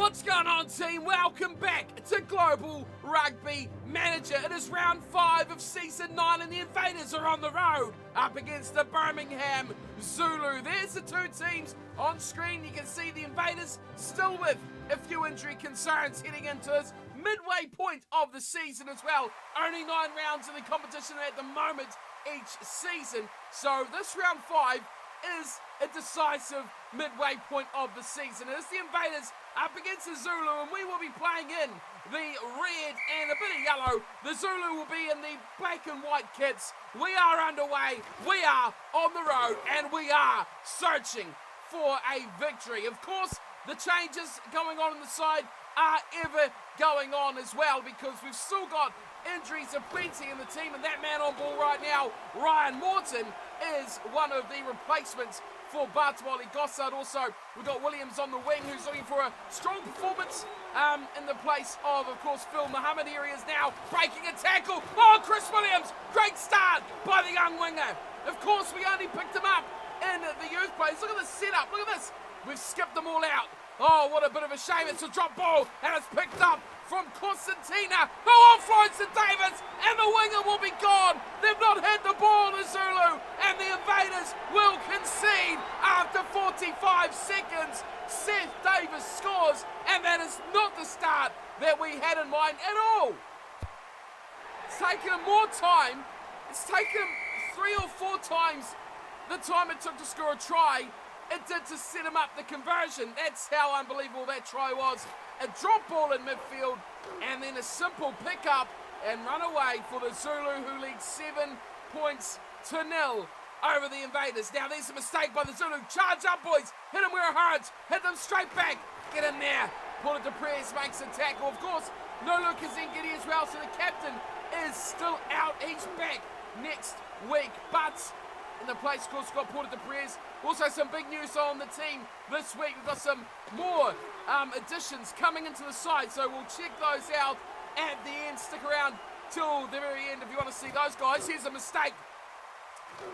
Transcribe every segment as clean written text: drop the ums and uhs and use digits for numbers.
What's going on, team? Welcome back to Global Rugby Manager. It is round 5 of season 9 and the Invaders are on the road up against the Birmingham Zulu. There's the two teams on screen. You can see the Invaders still with a few injury concerns heading into this midway point of the season as well. Only 9 rounds in the competition at the moment each season. So this round 5 is a decisive midway point of the season. It is the Invaders up against the Zulu, and we will be playing in the red and a bit of yellow. The Zulu will be in the black and white kits. We are underway, we are on the road, and we are searching for a victory. Of course, the changes going on the side are ever going on as well, because we've still got injuries aplenty in the team, and that man on ball right now, Ryan Morton, is one of the replacements for Bartolomé Gossard. Also, we've got Williams on the wing, who's looking for a strong performance in the place of course, Phil Muhammad. Here he is now, breaking a tackle. Oh, Chris Williams, great start by the young winger. Of course, we only picked him up in the youth plays. Look at the setup, look at this. We've skipped them all out. Oh, what a bit of a shame. It's a drop ball, and it's picked up from Constantina, who offloads to Davis, and the winger will be gone. They've not hit the ball, the Zulu, and the Invaders will concede after 45 seconds. Seth Davis scores, and that is not the start that we had in mind at all. It's taken him more time. It's taken him 3 or 4 times the time it took to score a try it did to set him up the conversion. That's how unbelievable that try was. A drop ball in midfield, and then a simple pickup and run away for the Zulu, who lead 7 points to 0 over the Invaders. Now there's a mistake by the Zulu. Charge up, boys. Hit them where it hurts. Hit them straight back. Get in there. Paul de Prez makes a tackle. Of course, no Lucas Ngidi as well, so the captain is still out. He's back next week, but in the place, of course, we've got Porter de Prez. Also some big news on the team this week. We've got some more additions coming into the side, so we'll check those out at the end. Stick around till the very end if you want to see those guys. Here's a mistake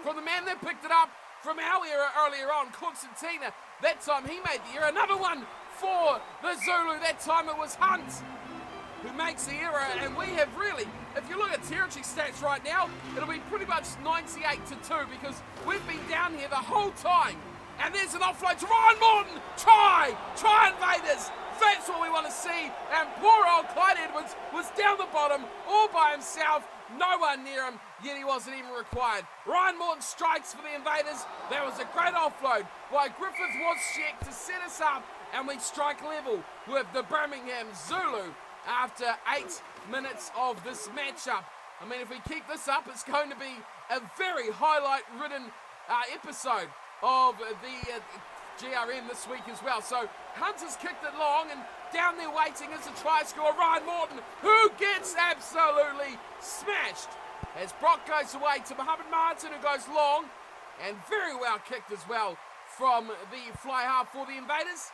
from the man that picked it up from our era earlier on, Constantina. That time he made the error. Another one for the Zulu. That time it was Hunt who makes the error, and we have really, if you look at territory stats right now, it'll be pretty much 98-2, because we've been down here the whole time. And there's an offload to Ryan Morton. Try Invaders. That's what we want to see. And poor old Clyde Edwards was down the bottom all by himself. No one near him, yet he wasn't even required. Ryan Morton strikes for the Invaders. That was a great offload by Griffith Wozciak to set us up, and we strike level with the Birmingham Zulu after 8 minutes of this matchup. I mean, if we keep this up, it's going to be a very highlight-ridden episode of the GRM this week as well. So Hunter's kicked it long, and down there waiting is a try scorer, Ryan Morton, who gets absolutely smashed as Brock goes away to Mohamed Martin, who goes long, and very well kicked as well from the fly half for the Invaders.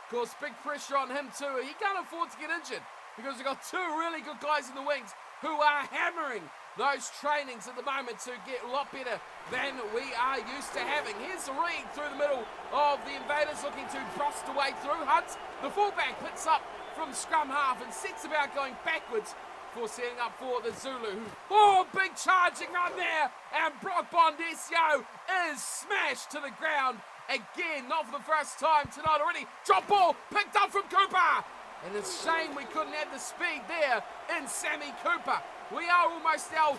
Of course, big pressure on him too. He can't afford to get injured, because we've got 2 really good guys in the wings who are hammering those trainings at the moment to get a lot better than we are used to having. Here's the read through the middle of the Invaders, looking to bust away through. Hunt, the fullback, picks up from scrum half and sets about going backwards for setting up for the Zulu. Oh, big charging run there, and Brock Bondesio is smashed to the ground again, not for the first time tonight already. Drop ball picked up from Cooper. And it's a shame we couldn't have the speed there in Sammy Cooper. We are almost our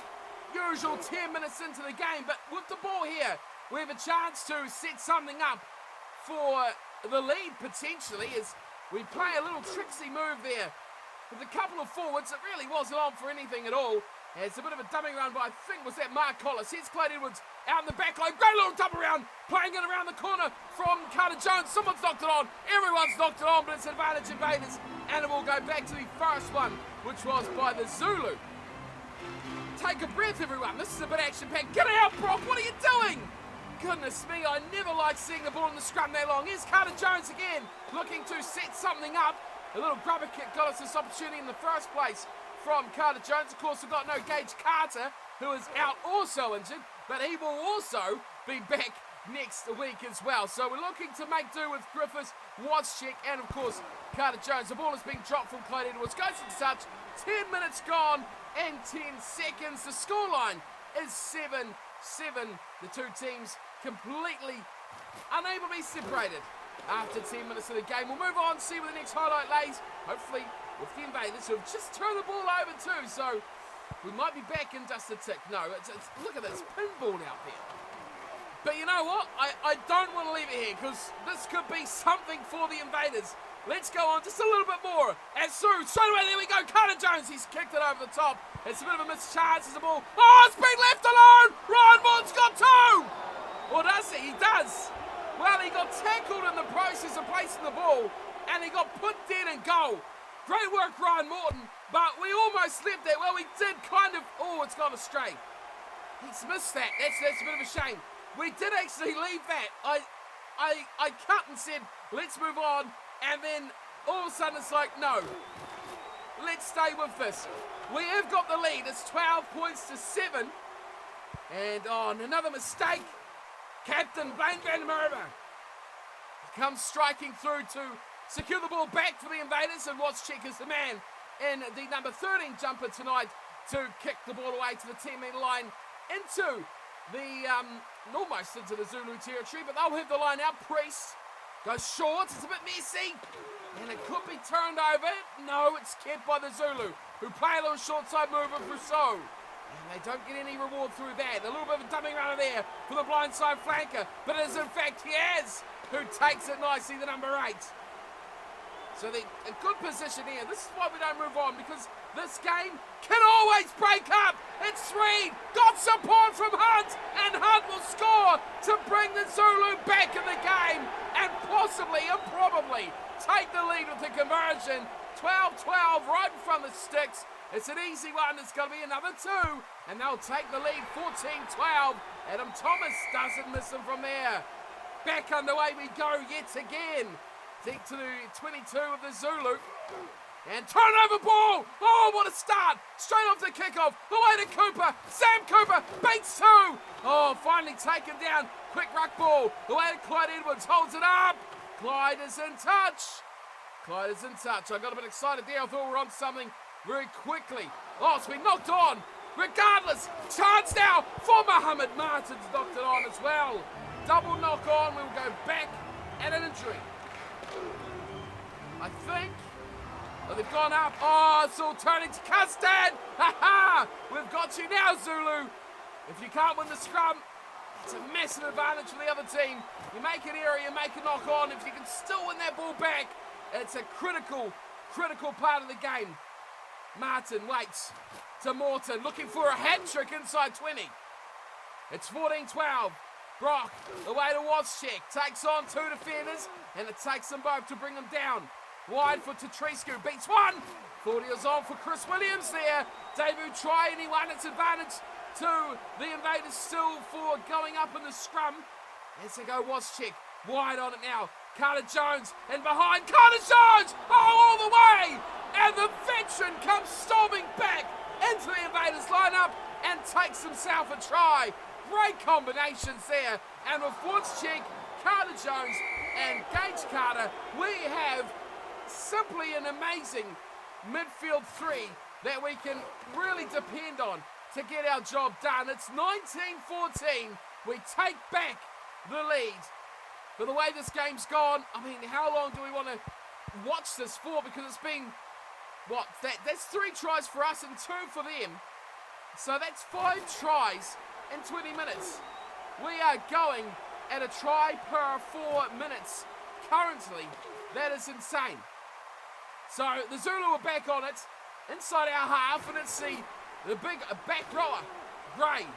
usual 10 minutes into the game, but with the ball here, we have a chance to set something up for the lead potentially, as we play a little tricksy move there with a couple of forwards. It really wasn't on for anything at all. It's a bit of a dummy run by, I think, was that Mark Collis. Here's Clyde Edwards out in the back line. Great little double round, playing it around the corner from Carter Jones. Someone's knocked it on. Everyone's knocked it on, but it's advantage Invaders. And it will go back to the first one, which was by the Zulu. Take a breath, everyone. This is a bit action-packed. Get it out, Brock. What are you doing? Goodness me, I never like seeing the ball in the scrum that long. Here's Carter Jones again, looking to set something up. A little grubber kick got us this opportunity in the first place from Carter Jones. Of course, we've got no Gage Carter, who is out also injured, but he will also be back next week as well. So we're looking to make do with Griffiths, Wozczyk, and of course Carter Jones. The ball is being dropped from Clyde Edwards, goes into touch, 10 minutes gone and 10 seconds. The scoreline is 7-7. The two teams completely unable to be separated after 10 minutes of the game. We'll move on, see where the next highlight lays. Hopefully with the Invaders, who have just turned the ball over too, so we might be back in just a tick. No, look at this pinball out there. But you know what? I don't want to leave it here, because this could be something for the Invaders. Let's go on just a little bit more. As through, straight away, there we go. Carter Jones, he's kicked it over the top. It's a bit of a missed chance as the ball. Oh, it's been left alone. Ryan Morton's got two. Or does he? He does. Well, he got tackled in the process of placing the ball, and he got put dead in goal. Great work, Ryan Morton, but we almost left that. Well, we did kind of. Oh, it's gone astray. He's missed that. That's a bit of a shame. We did actually leave that. I cut and said, let's move on. And then all of a sudden it's like, no, let's stay with this. We have got the lead. It's 12 points to 7. And on another mistake, Captain Blaine Van Merwe comes striking through to secure the ball back for the Invaders. And Wozczyk is the man in the number 13 jumper tonight to kick the ball away to the 10-metre line into the, almost into the Zulu territory. But they'll have the line out. Priest goes short, it's a bit messy, and it could be turned over. No, it's kept by the Zulu, who play a little short side move of Rousseau. And they don't get any reward through that. A little bit of a dumping runner there for the blindside flanker, but it is in fact Hiaz who takes it nicely, the number 8. So they're in good position here. This is why we don't move on, because this game can always break up. It's Reed, got support from Hunt, and Hunt will score to bring the Zulu back in the game and possibly and probably take the lead with the conversion. 12-12 right in front of the sticks. It's an easy one. It's going to be another 2, and they'll take the lead 14-12. Adam Thomas doesn't miss them from there. Back underway we go yet again. Deep to the 22 of the Zulu. And turnover ball! Oh, what a start! Straight off the kickoff. Away to Cooper. Sam Cooper beats 2. Oh, finally taken down. Quick ruck ball. Away to Clyde Edwards. Holds it up. Clyde is in touch. Clyde is in touch. I got a bit excited there. I thought we were on something very quickly. Oh, it's been knocked on. Regardless, chance now for Mohammed Martin's knocked it on as well. Double knock on. We will go back at an injury. I think. Oh, they've gone up. Oh, it's all turning to Custard. Ha-ha! We've got you now, Zulu. If you can't win the scrum, it's a massive advantage for the other team. You make an error, you make a knock on. If you can still win that ball back, it's a critical part of the game. Martin waits to Morton, looking for a hat-trick inside 20. It's 14-12. Brock, away to Wozczyk, takes on 2 defenders, and it takes them both to bring them down. Wide for Tatrescu, beats 1. 40 is on for Chris Williams there. Debut try, anyone, it's advantage to the Invaders still for going up in the scrum. As they go Wozczyk, wide on it now. Carter Jones, and behind Carter Jones, all the way! And the veteran comes storming back into the Invaders lineup and takes himself a try. Great combinations there. And with Wozczyk, Carter Jones, and Gage Carter, we have simply an amazing midfield 3 that we can really depend on to get our job done. It's 19-14. We take back the lead. But the way this game's gone, I mean, how long do we want to watch this for? Because it's been, that's 3 tries for us and 2 for them. So that's 5 tries in 20 minutes. We are going at a try per 4 minutes currently. That is insane. So the Zulu are back on it, inside our half, and it's the big back rower, Gray,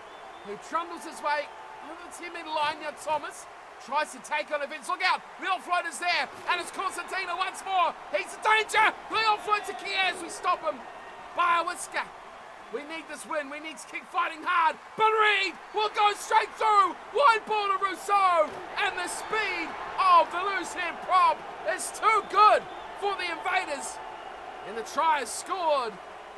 who trundles his way over the 10-metre line. Now Thomas tries to take on events. Look out, the offload is there, and it's Constantino once more. He's in danger. The offload to Kiaz, we stop him by a whisker. We need this win. We need to keep fighting hard. But Reed will go straight through. Wide ball to Rousseau, and the speed of the loose head prop is too good for the Invaders. And the try is scored,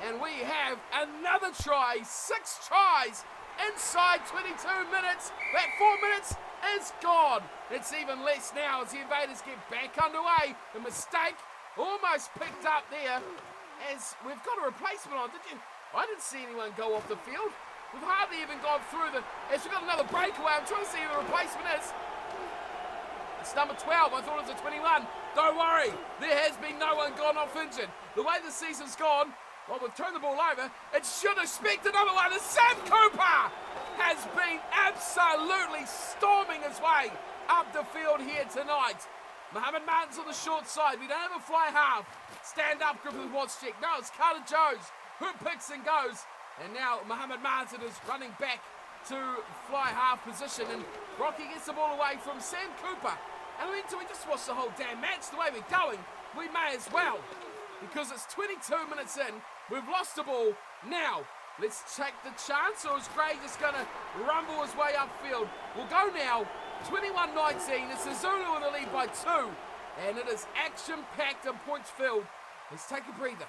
and we have another try. 6 tries inside 22 minutes. That 4 minutes is gone. It's even less now as the Invaders get back underway. The mistake almost picked up there as we've got a replacement on. I didn't see anyone go off the field. We've hardly even gone through as we've got another breakaway. I'm trying to see who the replacement is. It's number 12. I thought it was a 21. Don't worry. There has been no one gone off injured. The way the season's gone, well, we've turned the ball over. It should expect another one. And Sam Cooper has been absolutely storming his way up the field here tonight. Mohammed Martin's on the short side. We don't have a fly half. Stand up, Griffith Watchcheck. No, it's Carter Jones who picks and goes. And now Mohammed Martin is running back to fly half position. And Rocky gets the ball away from Sam Cooper. And we just watched the whole damn match. The way we're going, we may as well. Because it's 22 minutes in. We've lost the ball. Now, let's take the chance. Or is Gray just going to rumble his way upfield? We'll go now. 21-19. It's the Zulu in the lead by 2. And it is action-packed and points-filled. Let's take a breather.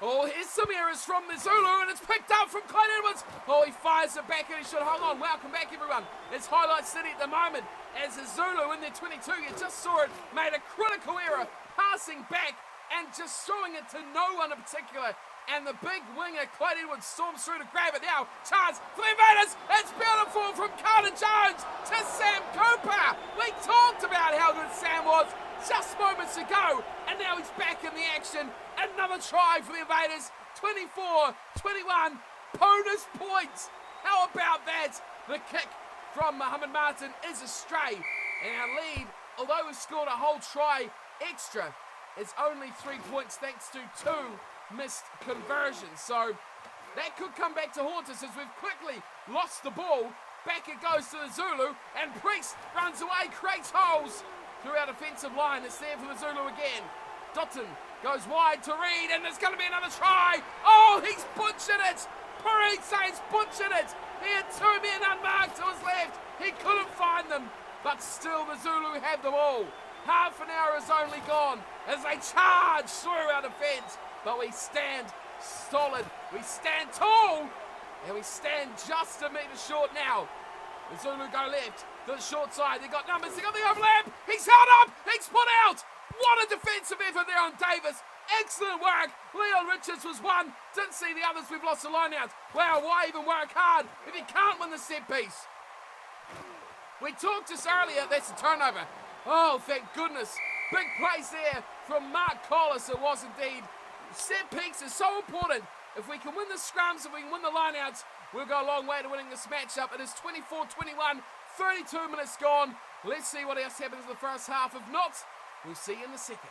Oh, here's some errors from the Zulu, and it's picked up from Clyde Edwards. Oh, he fires it back, and he should hold on. Welcome back, everyone. It's Highlight City at the moment as the Zulu in their 22. You just saw it, made a critical error, passing back and just throwing it to no one in particular. And the big winger, Clyde Edwards, storms through to grab it now. Chance for the Invaders. It's beautiful from Carter Jones to Sam Cooper. We talked about how good Sam was just moments ago, and now he's back in the action. Another try for the Invaders. 24-21, bonus points. How about that? The kick from Mohammed Martin is astray, and our lead, although we've scored a whole try extra, is only 3 points thanks to 2 missed conversions. So that could come back to haunt us as we've quickly lost the ball. Back it goes to the Zulu, and Priest runs away, creates holes through our defensive line. It's there for the Zulu again. Dotton goes wide to Reed, and there's going to be another try. Oh, he's butchered it. Parise butchered it. He had 2 men unmarked to his left. He couldn't find them, but still the Zulu have them all. Half an hour is only gone as they charge through our defence, but we stand solid. We stand tall, and we stand just a metre short now. The Zulu go left to the short side. They got numbers. They got the overlap. He's held up. He's put out. What a defensive effort there on Davis. Excellent work. Leon Richards was one. Didn't see the others. We've lost the line out. Wow, why even work hard if you can't win the set piece? We talked just earlier. That's a turnover. Oh, thank goodness. Big place there from Mark Collis. It was indeed. Set piece is so important. If we can win the scrums, if we can win the line-outs, we'll go a long way to winning this matchup. It is 24-21, 32 minutes gone. Let's see what else happens in the first half. If not, we'll see you in the second.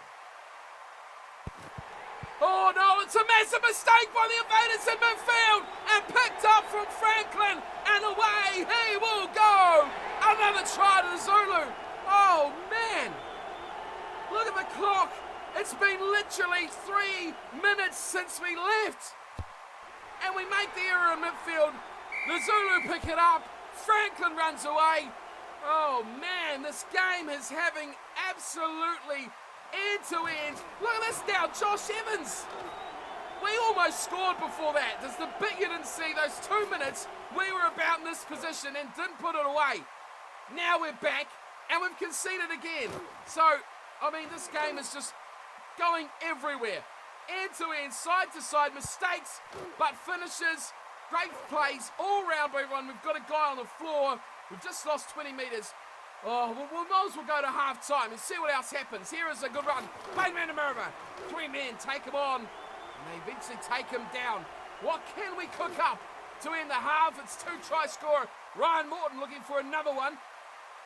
Oh no, it's a massive mistake by the Invaders in midfield and picked up from Franklin, and away he will go. Another try to the Zulu. Oh man, look at the clock. It's been literally 3 minutes since we left. And we make the error in midfield. The Zulu pick it up. Franklin runs away. Oh man, this game is having absolutely end-to-end. Look at this now, Josh Evans. We almost scored before that. Just the bit you didn't see, those 2 minutes, we were about in this position and didn't put it away. Now we're back and we've conceded again. So, I mean, this game is just going everywhere. End-to-end, side-to-side, mistakes, but finishes, great plays all round by everyone. We've got a guy on the floor. We've just lost 20 metres. Oh, we might as well go to half-time and see what else happens. Here is a good run. Blade man to Merva. 3 men take him on, and they eventually take him down. What can we cook up to end the half? It's 2 try scorer. Ryan Morton looking for another one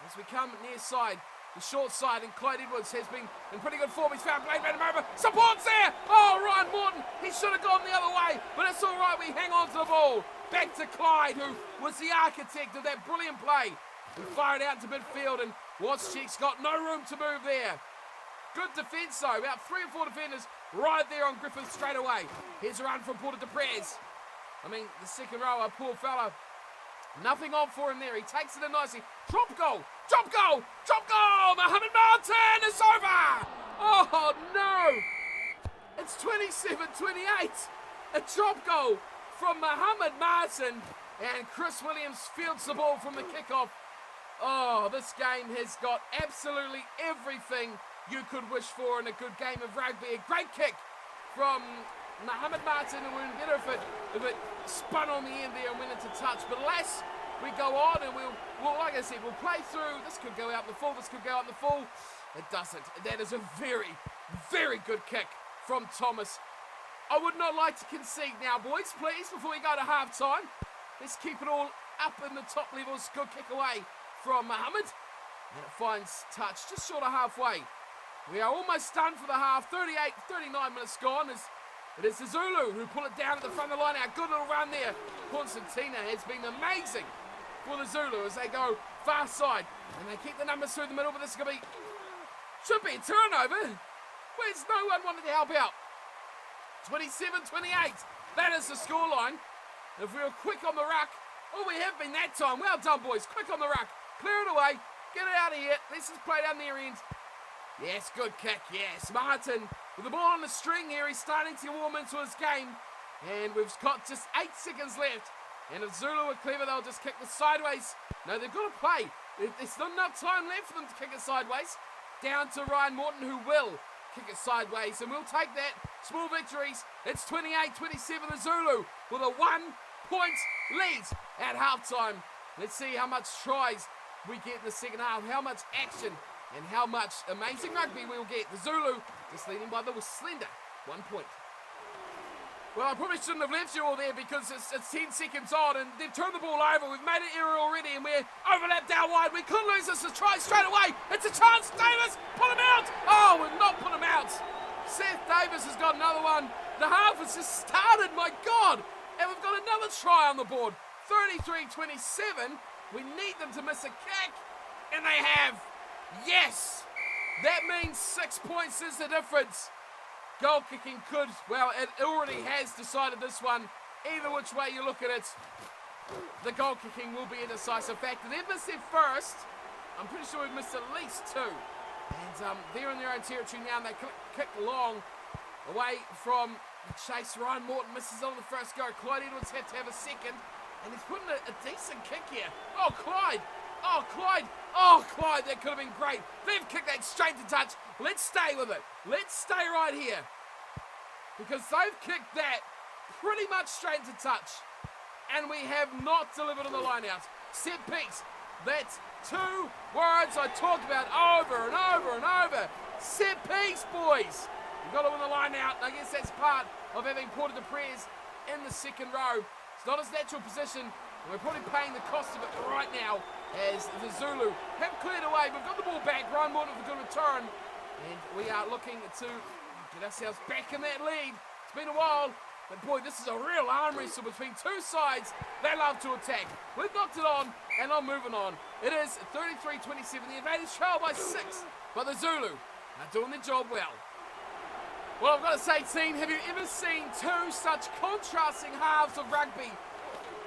as we come near side. The short side, and Clyde Edwards has been in pretty good form. He's found Blade man to Merva. Support's there. Oh, Ryan Morton. He should have gone the other way, but it's all right. We hang on to the ball. Back to Clyde, who was the architect of that brilliant play. We fire it out to midfield, and Watchcheck's got no room to move there. Good defence, though. About 3 or 4 defenders right there on Griffith straight away. Here's a run from Porter de Prez. I mean, the second rower, poor fella. Nothing on for him there. He takes it in nicely. Drop goal! Drop goal! Drop goal! Mohammed Martin is over! Oh, no! It's 27-28. A drop goal from Mohammed Martin. And Chris Williams fields the ball from the kickoff. Oh, this game has got absolutely everything you could wish for in a good game of rugby. A great kick from Mohamed Martin, and we'll get if it spun on the end there and went into touch. But alas, we go on and we'll like I said, we'll play through. This could go out in the full, this could go out in the full. It doesn't. That is a very, very good kick from Thomas. I would not like to concede now, boys, please, before we go to half-time. Let's keep it all up in the top levels. Good kick away from Mohamed. And it finds touch just short of halfway. We are almost done for the half. 39 minutes gone. It is the Zulu who pull it down at the front of the line. Our good little run there. Constantina has been amazing for the Zulu as they go far side. And they keep the numbers through the middle, but this is going to be... should be a turnover. Where's no one wanting to help out? 27-28. That is the scoreline. If we were quick on the ruck, we have been that time. Well done, boys. Quick on the ruck. Clear it away. Get it out of here. Let's just play down their end. Yes, good kick. Yes, Martin with the ball on the string here. He's starting to warm into his game. And we've got just 8 seconds left. And if Zulu are clever, they'll just kick this sideways. No, they've got to play. There's not enough time left for them to kick it sideways. Down to Ryan Morton, who will kick it sideways. And we'll take that. Small victories. It's 28-27. The Zulu with a 1-point lead at halftime. Let's see how much tries we get in the second half, how much action and how much amazing rugby we'll get. The Zulu just leading by the slender 1 point. Well, I probably shouldn't have left you all there because it's 10 seconds on and they've turned the ball over. We've made an error already and we're overlapped out wide. We could lose this. Let's try straight away. It's a chance. Davis, pull him out. Oh, we've not put him out. Seth Davis has got another one. The half has just started, my God. And we've got another try on the board. 33-27. We need them to miss a kick. And they have. Yes. That means 6 points is the difference. Goal kicking could, well, it already has decided this one. Either which way you look at it, the goal kicking will be a decisive factor. They've missed their first. I'm pretty sure we've missed at least 2. And they're in their own territory now, and they kick long away from the chase. Ryan Morton misses on the first go. Clyde Edwards had to have a second, and he's putting a decent kick here. Oh, Clyde! Oh, Clyde! Oh, Clyde, that could have been great. They've kicked that straight to touch. Let's stay with it. Let's stay right here. Because they've kicked that pretty much straight to touch. And we have not delivered on the line-out. Set piece. That's 2 words I talked about over and over and over. Set piece, boys. You've got to win the line-out. I guess that's part of having Porter de Prez in the second row. It's not his natural position. And we're probably paying the cost of it right now as the Zulu have cleared away. We've got the ball back. Ryan Morton with a good return. And we are looking to get ourselves back in that lead. It's been a while. But boy, this is a real arm wrestle between 2 sides. They love to attack. We've knocked it on, and I'm moving on. It is 33-27. The Invaders trail by 6. But the Zulu are doing their job well. Well, I've got to say, team, have you ever seen 2 such contrasting halves of rugby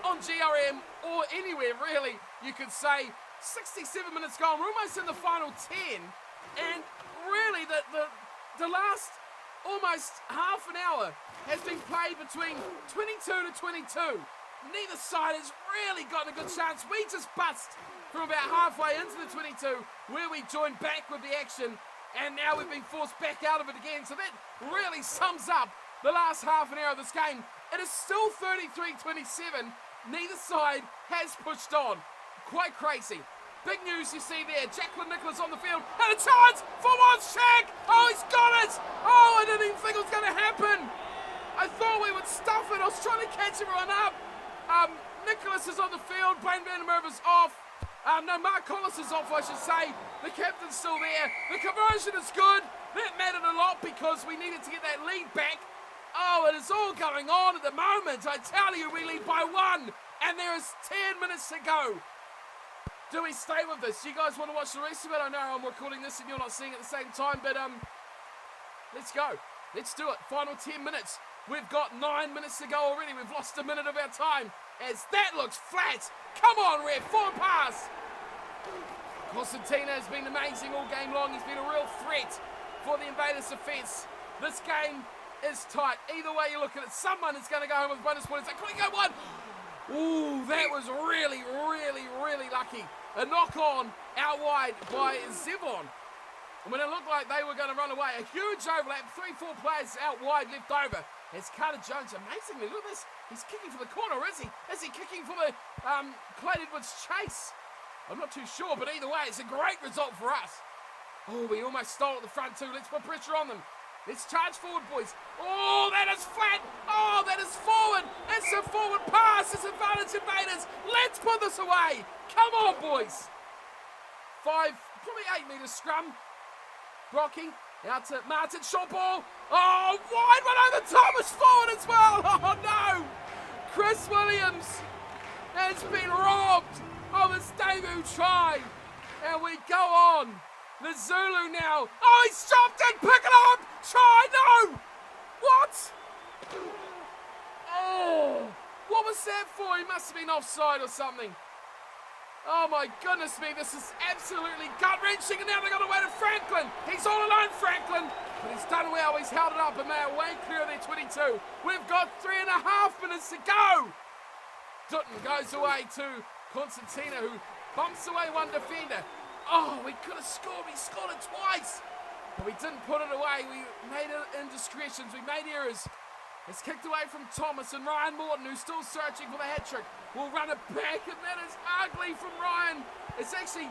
on GRM or anywhere, really? You could say 67 minutes gone. We're almost in the final 10. And really, the last almost half an hour has been played between 22-22. Neither side has really gotten a good chance. We just bust from about halfway into the 22 where we joined back with the action. And now we've been forced back out of it again. So that really sums up the last half an hour of this game. It is still 33-27. Neither side has pushed on. Quite crazy. Big news you see there. Jacqueline Nicholas on the field. And a chance for Shaq. Oh, he's got it. Oh, I didn't even think it was going to happen. I thought we would stuff it. I was trying to catch everyone up. Nicholas is on the field. Blaine Van der Merwe is off. No, Mark Collis is off, I should say. The captain's still there. The conversion is good. That mattered a lot because we needed to get that lead back. Oh, it is all going on at the moment. I tell you, we lead by 1. And there is 10 minutes to go. Do we stay with this? You guys want to watch the rest of it? I know I'm recording this and you're not seeing it at the same time, but let's go. Let's do it. Final 10 minutes. We've got 9 minutes to go already. We've lost a minute of our time as that looks flat. Come on, ref. Forward pass. Constantina has been amazing all game long. He's been a real threat for the Invaders' defence. This game is tight. Either way you look at it, someone is going to go home with bonus points. Can we go 1? Ooh, that was really, really, really lucky. A knock on out wide by Zevon. And when it looked like they were going to run away, a huge overlap, 3-4 players out wide left over. As Carter Jones, amazingly, look at this. He's kicking for the corner, is he? Is he kicking for the Clyde Edwards chase? I'm not too sure, but either way, it's a great result for us. Oh, we almost stole at the front too. Let's put pressure on them. Let's charge forward, boys. Oh, that is flat. Oh, that is forward. It's a forward pass. It's advantage invaders. Let's put this away. Come on, boys. 5, probably 8 metre scrum. Brocky out to Martin. Short ball. Oh, wide one over Thomas forward as well. Oh, no. Chris Williams has been robbed of his debut try. And we go on. The Zulu now. Oh, he's stopped it. Pick it up. Try. No. What? Oh, what was that for? He must have been offside or something. Oh my goodness me, this is absolutely gut-wrenching, and now they're going to wait to Franklin. He's all alone, Franklin, but he's done well. He's held it up, and they are way clear of their 22. We've got 3.5 minutes to go. Dutton goes away to Constantino, who bumps away one defender. Oh, we could have scored. We scored it twice, but we didn't put it away. We made indiscretions. We made errors. It's kicked away from Thomas, and Ryan Morton, who's still searching for the hat-trick, will run it back, and that is ugly from Ryan. It's actually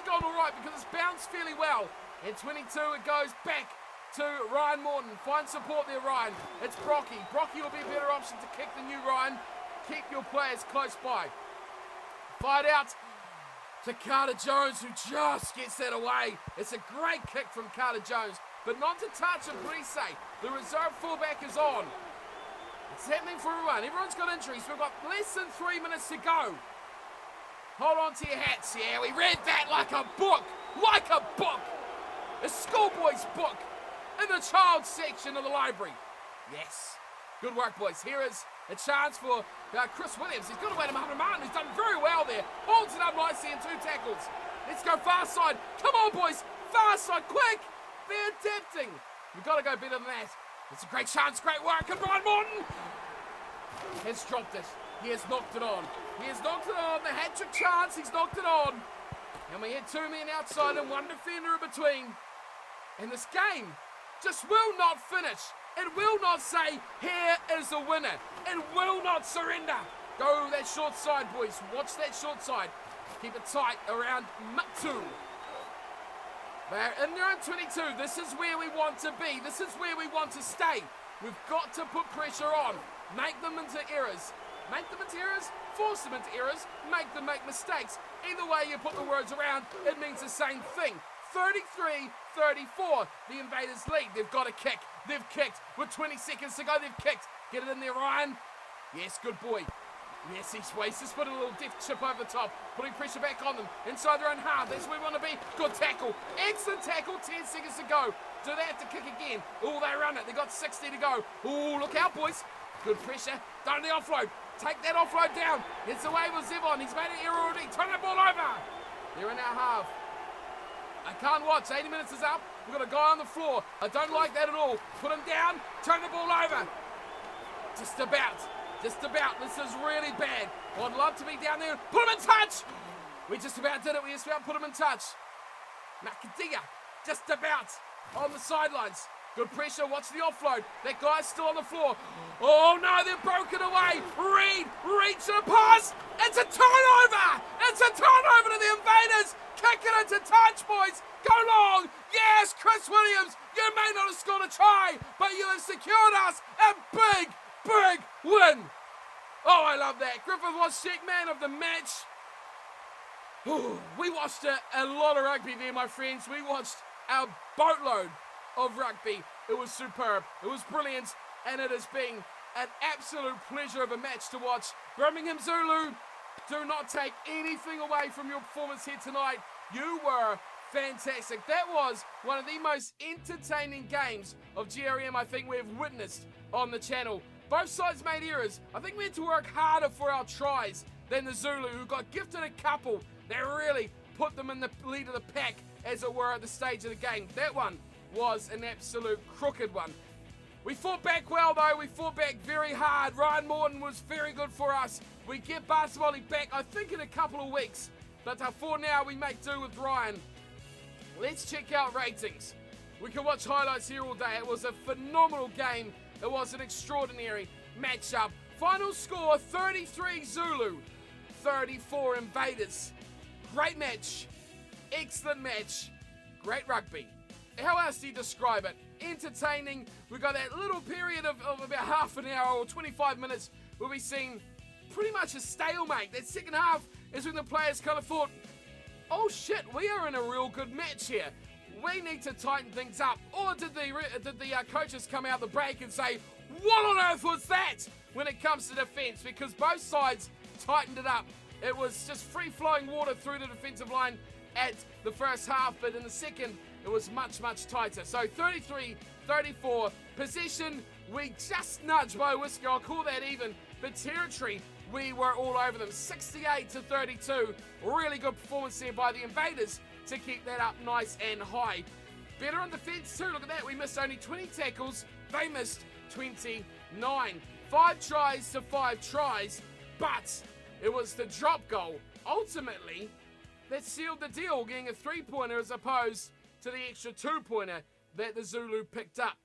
gone all right because it's bounced fairly well. And 22, it goes back to Ryan Morton. Find support there, Ryan. It's Brocky. Brocky will be a better option to kick than you, Ryan. Keep your players close by. Fight out to Carter Jones, who just gets that away. It's a great kick from Carter Jones, but not to touch him, please say. The reserve fullback is on. It's happening for everyone. Everyone's got injuries. We've got less than 3 minutes to go. Hold on to your hats. Yeah, we read that like a book. Like a book. A schoolboy's book in the child section of the library. Yes. Good work, boys. Here is a chance for Chris Williams. He's got away to Muhammad Martin, who's done very well there. Holds it up nicely in 2 tackles. Let's go far side. Come on, boys. Far side, quick. They're adapting. We've got to go better than that. It's a great chance, great work. And Brian Morton has dropped it. He has knocked it on. He has knocked it on. The hat-trick chance, he's knocked it on. And we had 2 men outside and 1 defender in between. And this game just will not finish. It will not say, here is the winner. It will not surrender. Go that short side, boys. Watch that short side. Keep it tight around Matu. They're in their own 22. This is where we want to be. This is where we want to stay. We've got to put pressure on. Make them into errors. Make them into errors. Force them into errors. Make them make mistakes. Either way you put the words around, it means the same thing. 33-34. The Invaders lead. They've got to kick. They've kicked. With 20 seconds to go, they've kicked. Get it in there, Ryan. Yes, good boy. Yes, he's wasted. Just put a little deft chip over the top. Putting pressure back on them. Inside their own half. That's where we want to be. Good tackle. Excellent tackle. 10 seconds to go. Do they have to kick again? Oh, they run it. They got 60 to go. Oh, look out, boys. Good pressure. Don't the offload. Take that offload down. It's away with Zevon. He's made an error already. Turn that ball over. They're in our half. I can't watch. 80 minutes is up. We've got a guy on the floor. I don't like that at all. Put him down. Turn the ball over. Just about. Just about. This is really bad. I'd love to be down there. Put him in touch. We just about did it. We just about put him in touch. Nakadia. Just about. On the sidelines. Good pressure. Watch the offload. That guy's still on the floor. Oh no, they're broken away. Reed. Reach the pass. It's a turnover. It's a turnover to the Invaders. Kick it into touch, boys. Go long. Yes, Chris Williams. You may not have scored a try, but you have secured us a big win. Oh, I love that. Griffith was Czech man of the match. Ooh, we watched a lot of rugby there, my friends. We watched a boatload of rugby. It was superb. It was brilliant. And it has been an absolute pleasure of a match to watch. Birmingham Zulu, do not take anything away from your performance here tonight. You were fantastic. That was one of the most entertaining games of GRM I think we've witnessed on the channel. Both sides made errors. I think we had to work harder for our tries than the Zulu, who got gifted a couple that really put them in the lead of the pack, as it were, at the stage of the game. That one was an absolute crooked one. We fought back well though, we fought back very hard. Ryan Morton was very good for us. We get Basketballing back, I think, in a couple of weeks. But for now, we make do with Ryan. Let's check out ratings. We can watch highlights here all day. It was a phenomenal game. It was an extraordinary matchup. Final score, 33 Zulu, 34 Invaders. Great match. Excellent match. Great rugby. How else do you describe it? Entertaining. We got that little period of about half an hour or 25 minutes where we seen pretty much a stalemate. That second half is when the players kind of thought, oh shit, we are in a real good match here. We need to tighten things up. Or did the coaches come out the break and say, what on earth was that when it comes to defence? Because both sides tightened it up. It was just free-flowing water through the defensive line at the first half, but in the second, it was much, much tighter. So 33-34. Possession, we just nudged by a whisker. I'll call that even. But territory, we were all over them. 68-32. Really good performance there by the Invaders to keep that up nice and high. Better on defence too. Look at that. We missed only 20 tackles. They missed 29. 5 tries to 5 tries. But it was the drop goal, ultimately, that sealed the deal, getting a 3-pointer as opposed to the extra 2-pointer that the Zulu picked up.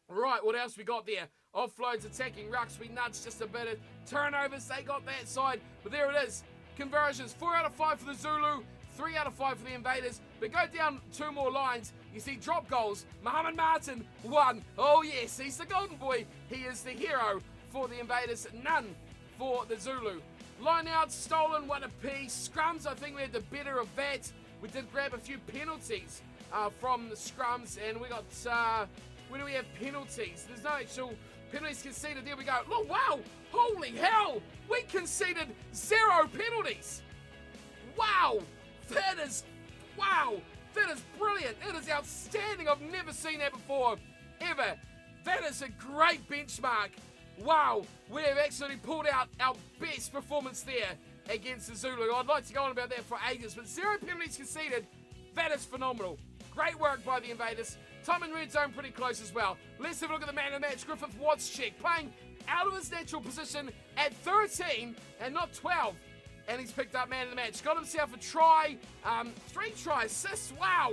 Right, what else we got there? Offloads, attacking rucks, we nudged just a bit of turnovers, they got that side, but there it is. Conversions, 4 out of 5 for the Zulu, 3 out of 5 for the Invaders, but go down 2 more lines, you see drop goals. Muhammad Martin, 1. Oh yes, he's the golden boy, he is the hero for the Invaders, none for the Zulu. Line out, stolen, 1 apiece. Scrums, I think we had the better of that. We did grab a few penalties from the scrums, and we got, where do we have penalties? There's no actual penalties conceded. There we go. Oh, wow! Holy hell! We conceded 0 penalties! Wow! That is brilliant. It is outstanding. I've never seen that before, ever. That is a great benchmark. Wow, we have actually pulled out our best performance there against the Zulu. I'd like to go on about that for ages, but 0 penalties conceded, that is phenomenal. Great work by the Invaders. Time in red zone pretty close as well. Let's have a look at the man of the match, Griffith Watschek, playing out of his natural position at 13 and not 12. And he's picked up man of the match. Got himself a try, 3 try assists, wow.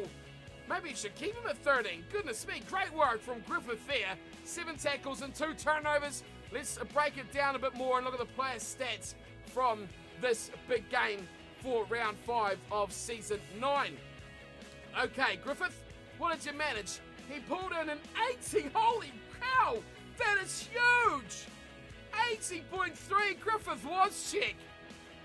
Maybe you should keep him at 13. Goodness me, great work from Griffith there. 7 tackles and 2 turnovers. Let's break it down a bit more and look at the player stats from this big game for round 5 of season 9. Okay, Griffith, what did you manage? He pulled in an 80. Holy cow, that is huge. 80.3, Griffith Watschek.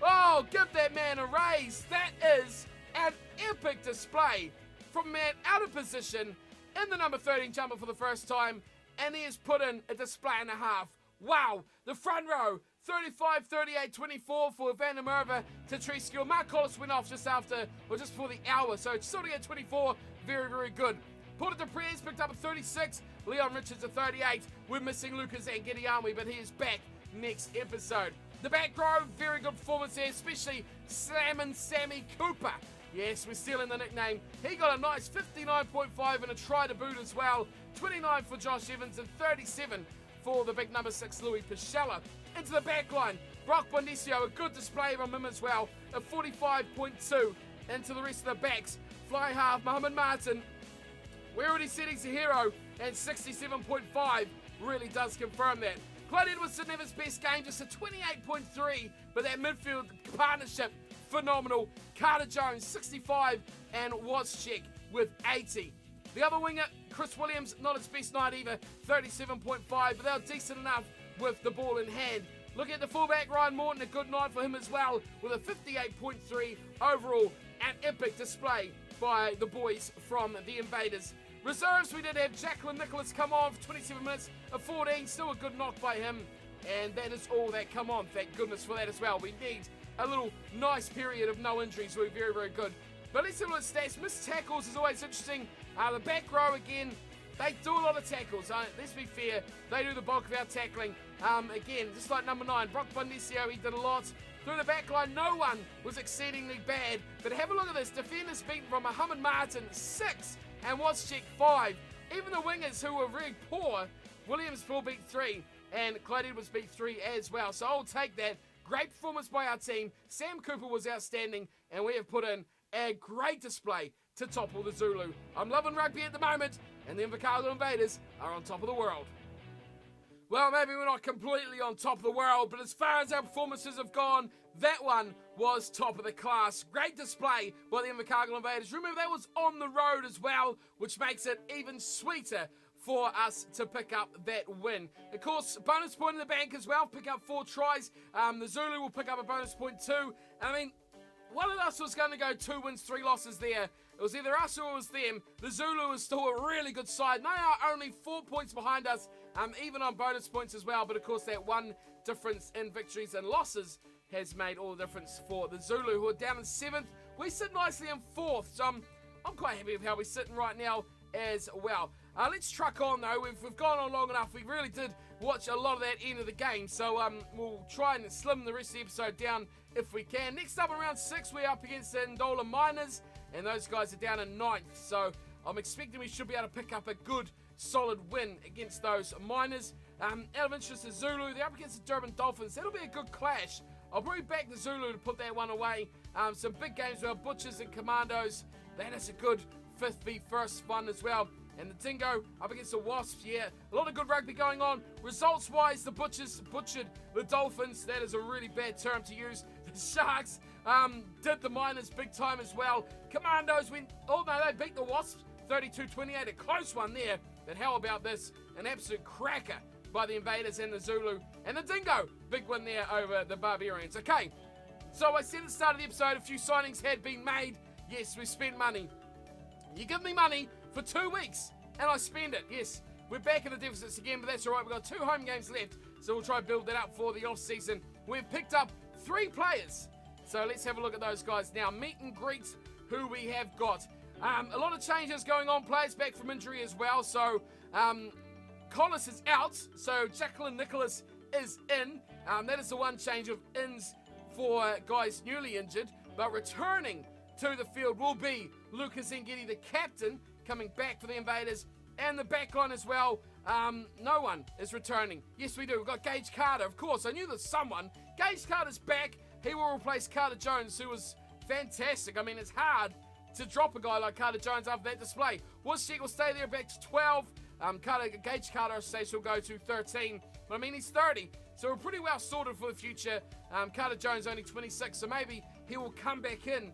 Oh, give that man a raise. That is an epic display from a man out of position in the number 13 jumper for the first time, and he has put in a display and a half. Wow, the front row, 35-38-24 for Van der Merwe to Treskill. Mark Collis went off just before the hour, so it's still to get 24, very, very good. Porter de Prez picked up a 36, Leon Richards a 38. We're missing Lucas Angediamwe, but he is back next episode. The back row, very good performance there, especially Slammin' Sammy Cooper. Yes, we're stealing the nickname. He got a nice 59.5 and a try to boot as well. 29 for Josh Evans and 37 for the big number 6, Louis Pichella. Into the back line, Brock Bonicio, a good display from him as well, a 45.2. Into the rest of the backs, fly half, Muhammad Martin. We already said he's a hero, and 67.5 really does confirm that. Clyde Edwards didn't have his best game, just a 28.3, but that midfield partnership, phenomenal. Carter Jones, 65, and Watschek with 80. The other winger, Chris Williams, not his best night either, 37.5, but they were decent enough with the ball in hand. Look at the fullback, Ryan Morton, a good night for him as well, with a 58.3 overall. An epic display by the boys from the Invaders. Reserves, we did have Jacqueline Nicholas come on for 27 minutes, a 14, still a good knock by him. And that is all that come on, thank goodness for that as well. We need a little nice period of no injuries, we're very, very good. But let's have a look at stats. Missed tackles is always interesting. The back row again, they do a lot of tackles. Let's be fair, they do the bulk of our tackling. Again, just like number 9, Brock Bonicio, he did a lot. Through the back line, no one was exceedingly bad. But have a look at this. Defenders beaten from Muhammad Martin, 6, and Watschek, 5. even the wingers who were really poor, Williams Paul beat 3 and Clyde Edwards beat 3 as well. So I'll take that. Great performance by our team. Sam Cooper was outstanding, and we have put in a great display to topple the Zulu. I'm loving rugby at the moment, and the Invercargill Invaders are on top of the world. Well, maybe we're not completely on top of the world, but as far as our performances have gone, that one was top of the class. Great display by the Invercargill Invaders. Remember, that was on the road as well, which makes it even sweeter for us to pick up that win. Of course, bonus point in the bank as well, pick up 4 tries. The Zulu will pick up a bonus point too. I mean, one of us was going to go 2 wins, 3 losses there. It was either us or it was them. The Zulu is still a really good side. They are only 4 points behind us, even on bonus points as well. But of course, that one difference in victories and losses has made all the difference for the Zulu, who are down in 7th. We sit nicely in 4th, so I'm quite happy with how we're sitting right now as well. Let's truck on though. We've gone on long enough. We really did watch a lot of that end of the game, so we'll try and slim the rest of the episode down if we can. Next up in round 6, we're up against the Ndola Miners, and those guys are down in 9th, so I'm expecting we should be able to pick up a good solid win against those Miners. Out of interest is Zulu. They're up against the Durban Dolphins. That'll be a good clash. I'll bring back the Zulu to put that one away. Some big games with our Butchers and Commandos. That is a good 5th v 1st one as well. And the Dingo up against the Wasps. Yeah, a lot of good rugby going on. Results-wise, the Butchers butchered the Dolphins. That is a really bad term to use. The Sharks did the Miners big time as well. Commandos went, oh no, they beat the Wasps 32-28. A close one there. But how about this? An absolute cracker by the Invaders and the Zulu. And the Dingo, big win there over the Barbarians. Okay, so I said at the start of the episode, a few signings had been made. Yes, we spent money. You give me money for 2 weeks, and I spend it. Yes, we're back in the deficits again, but that's all right. We've got 2 home games left, so we'll try and build that up for the off-season. We've picked up 3 players, so let's have a look at those guys now. Meet and greet who we have got. A lot of changes going on. Players back from injury as well, so Collis is out, so Jacqueline Nicholas is in. That is the one change of ins for guys newly injured, but returning to the field will be Lucas Ngidi, the captain, coming back for the Invaders, and the backline as well. No one is returning. Yes, we do. We've got Gage Carter, of course. I knew there's someone. Gage Carter's back. He will replace Carter Jones, who was fantastic. I mean, it's hard to drop a guy like Carter Jones after that display. Wozciak will stay there back to 12. Gage Carter, I say, will go to 13. But I mean, he's 30, so we're pretty well sorted for the future. Carter Jones only 26, so maybe he will come back in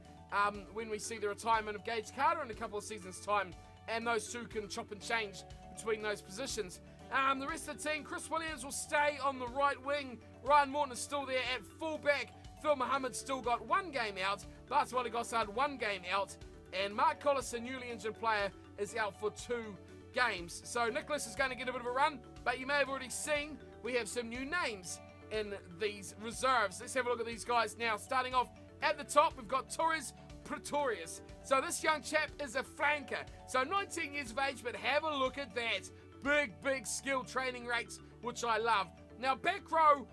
when we see the retirement of Gage Carter in a couple of seasons' time, and those two can chop and change between those positions. The rest of the team, Chris Williams will stay on the right wing. Ryan Morton is still there at fullback. Phil Muhammad's still got 1 game out. Bartwali Gossard 1 game out. And Mark Collis, a newly injured player, is out for 2 games. So Nicholas is going to get a bit of a run, but you may have already seen we have some new names in these reserves. Let's have a look at these guys now. Starting off at the top, we've got Torres Pretorius. So this young chap is a flanker. So 19 years of age, but have a look at that. Big skill training rates, which I love. Now, back row,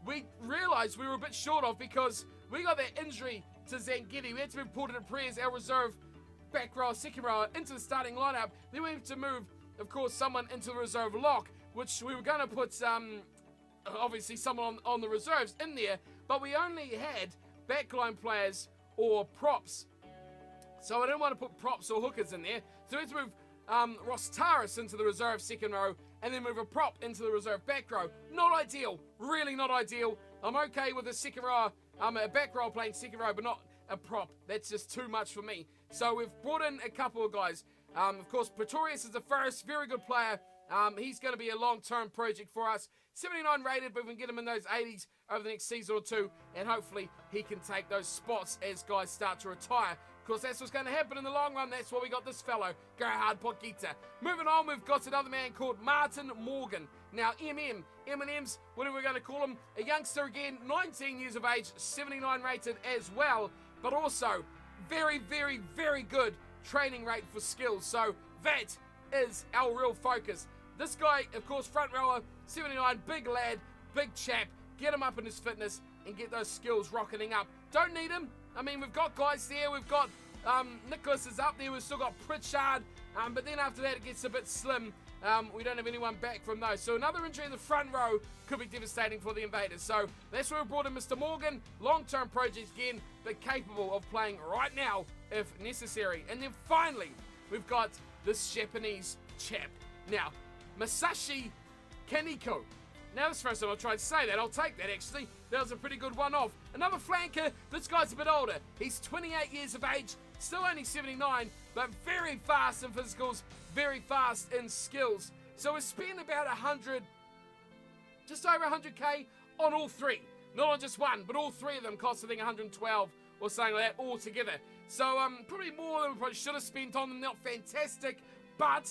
we realised we were a bit short of because we got that injury to Zangidi. We had to be pulled into Prayers, our reserve back row, second row, into the starting lineup. Then we had to move, of course, someone into the reserve lock, which we were going to put, obviously, someone on the reserves in there, but we only had backline players or props. So I didn't want to put props or hookers in there. So we had to move Ross Taris into the reserve second row and then move a prop into the reserve back row. Not ideal. Really not ideal. I'm okay with a second row, a back row playing second row, but not a prop. That's just too much for me. So we've brought in a couple of guys. Of course, Pretorius is the first. Very good player. He's going to be a long-term project for us. 79 rated, but we can get him in those 80s over the next season or 2, and hopefully he can take those spots as guys start to retire. Of course, that's what's going to happen in the long run. That's why we got this fellow, Gerhard Potgieter. Moving on, we've got another man called Martin Morgan. Now, M&M's, whatever we're going to call him, a youngster again, 19 years of age, 79 rated as well, but also very good training rate for skills. So that is our real focus. This guy, of course, front rower, 79, big lad, big chap. Get him up in his fitness and get those skills rocketing up. Don't need him. I mean, we've got guys there. We've got Nicholas is up there. We've still got Pritchard. But then after that, it gets a bit slim. We don't have anyone back from those. So another injury in the front row could be devastating for the Invaders. So that's where we brought in Mr. Morgan. Long-term project again, but capable of playing right now if necessary. And then finally, we've got this Japanese chap. Now, Masashi Kaneko. Now, this is the first time I'll try to say that. I'll take that, actually. That was a pretty good one-off. Another flanker. This guy's a bit older. He's 28 years of age, still only 79, but very fast in physicals, very fast in skills. So we spent about 100, just over 100k on all three. Not on just one, but all three of them cost, I think, 112 or something like that altogether. So probably more than we probably should have spent on them. Not fantastic, but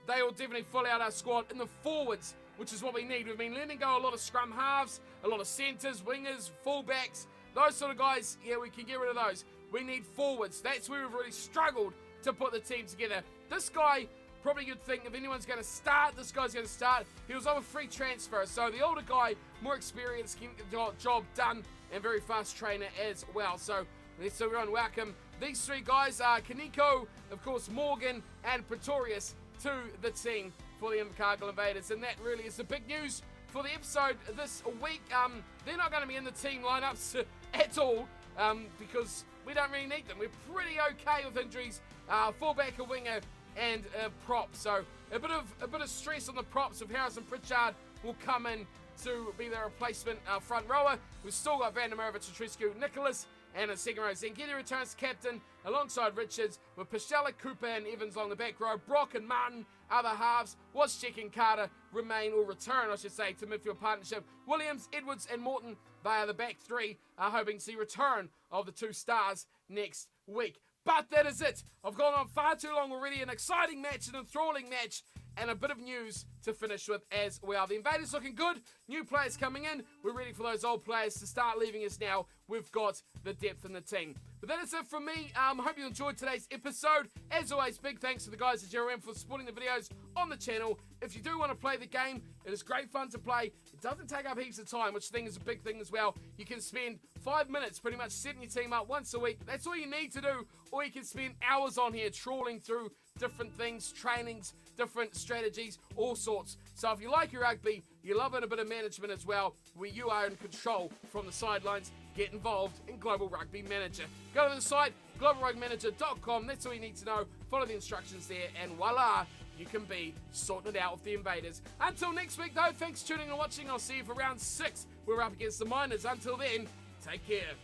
they will definitely fill out our squad in the forwards, which is what we need. We've been letting go a lot of scrum halves, a lot of centres, wingers, fullbacks, those sort of guys. Yeah, we can get rid of those. We need forwards. That's where we've really struggled to put the team together. This guy, probably you'd think if anyone's going to start, this guy's going to start. He was on a free transfer, so the older guy, more experienced, can get the job done, and very fast trainer as well. So let's everyone welcome these three guys, Kaneko, of course, Morgan, and Pretorius, to the team for the Invercargill Invaders. And that really is the big news for the episode this week. They're not going to be in the team lineups at all because we don't really need them. We're pretty okay with injuries. Fullback, a winger, and a prop. So a bit of stress on the props of Harrison Pritchard will come in to be the replacement front rower. We've still got Vandermeer, Tatrescu, Nicholas, and a second row. Zengedi returns captain alongside Richards, with Pashella, Cooper, and Evans along the back row. Brock and Martin, other halves. Wozciak and Carter remain, or return, I should say, to midfield partnership. Williams, Edwards, and Morton, they are the back three, hoping to see return of the two stars next week. But that is it. I've gone on far too long already. An exciting match, an enthralling match, and a bit of news to finish with as well. The Invaders looking good. New players coming in. We're ready for those old players to start leaving us now. We've got the depth in the team. But that is it from me. Hope you enjoyed today's episode. As always, big thanks to the guys at JRM for supporting the videos on the channel. If you do want to play the game, it is great fun to play. It doesn't take up heaps of time, which I think is a big thing as well. You can spend 5 minutes pretty much setting your team up once a week. That's all you need to do. Or you can spend hours on here trawling through different things, trainings, different strategies, all sorts. So if you like your rugby, you love it, a bit of management as well, where you are in control from the sidelines, get involved in Global Rugby Manager. Go to the site, globalrugbymanager.com. That's all you need to know. Follow the instructions there, and voila, you can be sorting it out with the Invaders. Until next week, though, thanks for tuning and watching. I'll see you for round 6. We're up against the Miners. Until then, take care.